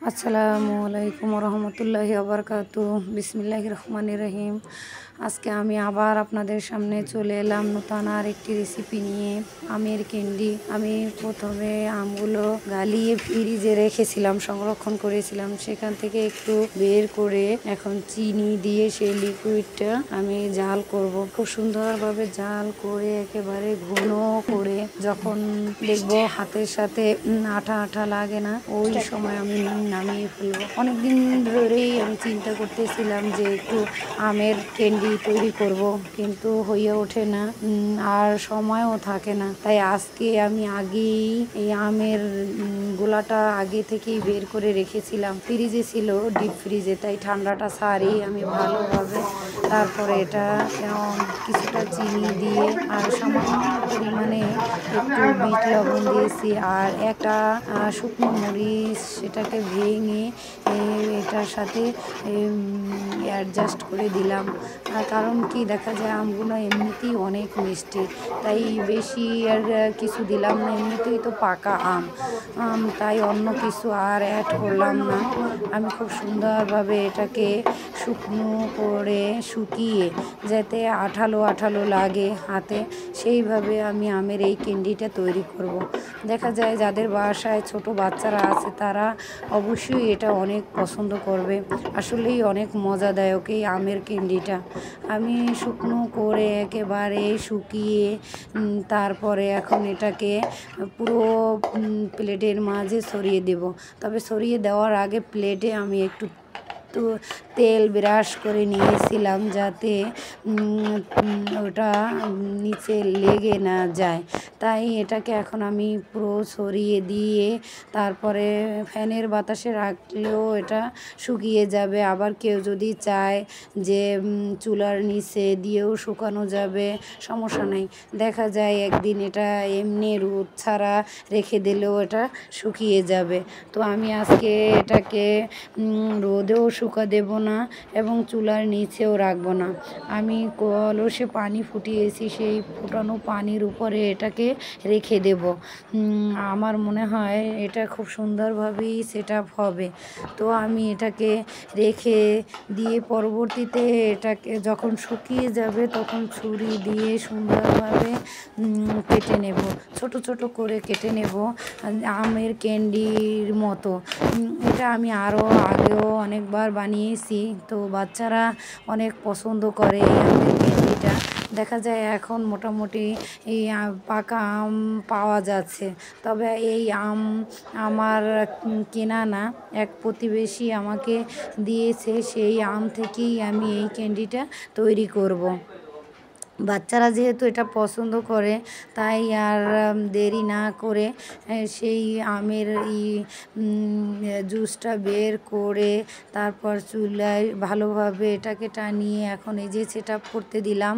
আসসালামু আলাইকুম রহমতুল্লাহি আবরকাতুহ। বিসমিল্লাহির রহমানির রহিম। আজকে আমি আবার আপনাদের সামনে চলে এলাম নতুন আর একটি রেসিপি নিয়ে, আমের ক্যান্ডি। আমি প্রথমে আমগুলো গালিয়ে ফ্রিজে রেখেছিলাম, সংরক্ষণ করেছিলাম। সেখান থেকে একটু বের করে এখন চিনি দিয়ে সেই লিকুইডটা আমি জাল করব। খুব সুন্দরভাবে জাল করে একেবারে ঘন করে যখন দেখবো হাতের সাথে আঠা আঠা লাগে না, ওই সময় আমি নামিয়ে ফেলবো। অনেকদিন ধরেই আমি চিন্তা করতেছিলাম যে একটু আমের ক্যান্ডি তৈরি করব, কিন্তু হয়ে ওঠে না, আর সময়ও থাকে না। তাই আজকে আমি আগেই এই আমের গোলাটা আগে থেকেই বের করে রেখেছিলাম, ফ্রিজে ছিল, ডিপ ফ্রিজে। তাই ঠান্ডাটা সারি আমি ভালোভাবে তারপরে এটা কিছুটা চিনি দিয়ে আর সামান্য পরিমাণে একটু বিট লবণ দিয়েছি আর একটা শুকনো মরিচ, সেটাকে ভেঙে এটার সাথে অ্যাডজাস্ট করে দিলাম। কারণ কি, দেখা যায় আমগুলো এমনিতেই অনেক মিষ্টি, তাই বেশি আর কিছু দিলাম না, এমনিতেই তো পাকা আম, তাই অন্য কিছু আর অ্যাড করলাম না। আমি খুব সুন্দরভাবে এটাকে শুকনো করে শুকিয়ে যাতে আঠালো আঠালো লাগে হাতে, সেইভাবে আমি আমের এই ক্যান্ডিটা তৈরি করব। দেখা যায় যাদের বাসায় ছোট বাচ্চারা আছে তারা অবশ্যই এটা অনেক পছন্দ করবে। আসলেই অনেক মজাদায়ক এই আমের ক্যান্ডিটা। আমি শুকনো করে একেবারে শুকিয়ে তারপরে এখন এটাকে পুরো প্লেটের মাঝে ছড়িয়ে দেব। তবে ছড়িয়ে দেওয়ার আগে প্লেটে আমি একটু তেল ব্রাশ করে নিয়েছিলাম যাতে ওটা নিচে লেগে না যায়। তাই এটাকে এখন আমি পুরো ছড়িয়ে দিয়ে তারপরে ফ্যানের বাতাসে রাখলেও এটা শুকিয়ে যাবে। আবার কেউ যদি চায় যে চুলার নিচে দিয়েও শুকানো যাবে, সমস্যা নেই। দেখা যায় একদিন এটা এমনি রোদ ছাড়া রেখে দিলেও এটা শুকিয়ে যাবে। তো আমি আজকে এটাকে রোদেও শুকা দেব না এবং চুলার নিচেও রাখবো না। আমি কলসে পানি ফুটিয়েছি, সেই ফুটানো পানির উপরে এটাকে রেখে দেব। আমার মনে হয় এটা খুব সুন্দরভাবেই সেট আপ হবে। তো আমি এটাকে রেখে দিয়ে পরবর্তীতে এটাকে যখন শুকিয়ে যাবে তখন ছুরি দিয়ে সুন্দরভাবে কেটে নেব, ছোট ছোট করে কেটে নেব আমের ক্যান্ডির মতো। এটা আমি আরও আগেও অনেকবার বানিয়েছি, তো বাচ্চারা অনেক পছন্দ করে এই আমের ক্যান্ডিটা। দেখা যায় এখন মোটামুটি এই পাকা আম পাওয়া যাচ্ছে, তবে এই আম আমার কেনা না, এক প্রতিবেশী আমাকে দিয়েছে, সেই আম থেকেই আমি এই ক্যান্ডিটা তৈরি করব। বাচ্চারা যেহেতু এটা পছন্দ করে, তাই আর দেরি না করে সেই আমের জুসটা বের করে তারপর চুলায় ভালোভাবে এটাকে টানিয়ে এখন এই যে সেট আপ করতে দিলাম।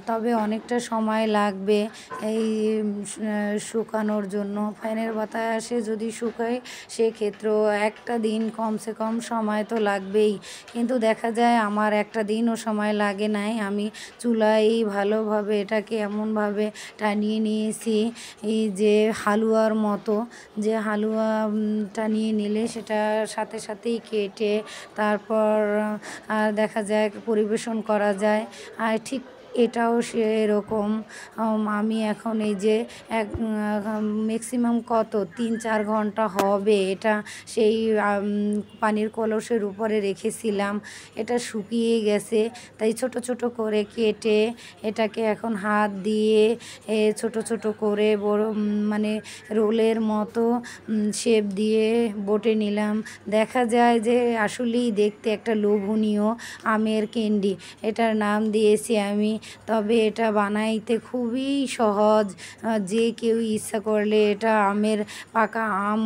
তবে অনেকটা সময় লাগবে এই শুকানোর জন্য। ফ্যানের বাতাসে যদি শুকায় সেক্ষেত্রেও একটা দিন কমসে কম সময় তো লাগবেই, কিন্তু দেখা যায় আমার একটা দিনও সময় লাগে নাই। আমি চুলায় ভালোভাবে এটাকে এমনভাবে টানিয়ে নিয়েছি এই যে হালুয়ার মতো, যে হালুয়া টানিয়ে নিলে সেটা সাথে সাথেই কেটে তারপর দেখা যায় পরিবেশন করা যায়। আর ঠিক এটাও সেরকম। আমি এখন এই যে ম্যাক্সিমাম কত 3-4 ঘন্টা হবে এটা সেই পানির কলসের উপরে রেখেছিলাম, এটা শুকিয়ে গেছে। তাই ছোট ছোট করে কেটে এটাকে এখন হাত দিয়ে ছোট ছোট করে বড় মানে রোলের মতো শেপ দিয়ে বটে নিলাম। দেখা যায় যে আসলেই দেখতে একটা লোভনীয় আমের ক্যান্ডি। এটার নাম দিয়েছি আমি, তবে এটা বানাইতে খুবই সহজ। যে কেউ ইচ্ছা করলে এটা আমের পাকা আম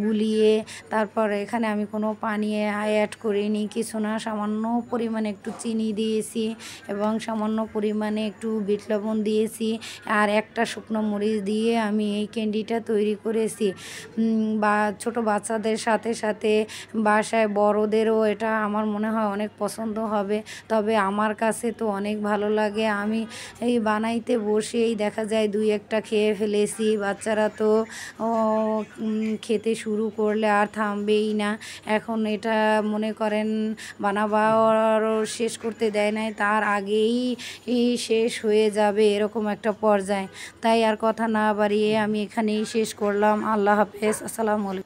গুলিয়ে, তারপর এখানে আমি কোনো পানি অ্যাড করিনি, কিছু না, সামান্য পরিমাণে একটু চিনি দিয়েছি এবং সামান্য পরিমাণে একটু বিট লবণ দিয়েছি আর একটা শুকনো মরিচ দিয়ে আমি এই ক্যান্ডিটা তৈরি করেছি। বা ছোট বাচ্চাদের সাথে সাথে বাসায় বড়দেরও এটা আমার মনে হয় অনেক পছন্দ হবে। তবে আমার কাছে তো অনেক ভালো ভালো লাগে। আমি এই বানাইতে বসেই দেখা যায় দুই একটা খেয়ে ফেলেছি। বাচ্চারা তো খেতে শুরু করলে আর থামবেই না। এখন এটা মনে করেন বানাবার শেষ করতে দেয় নাই, তার আগেই শেষ হয়ে যাবে এরকম একটা পর্যায়ে। তাই আর কথা না বাড়িয়ে আমি এখানেই শেষ করলাম। আল্লাহ হাফেজ। আসসালামু আলাইকুম।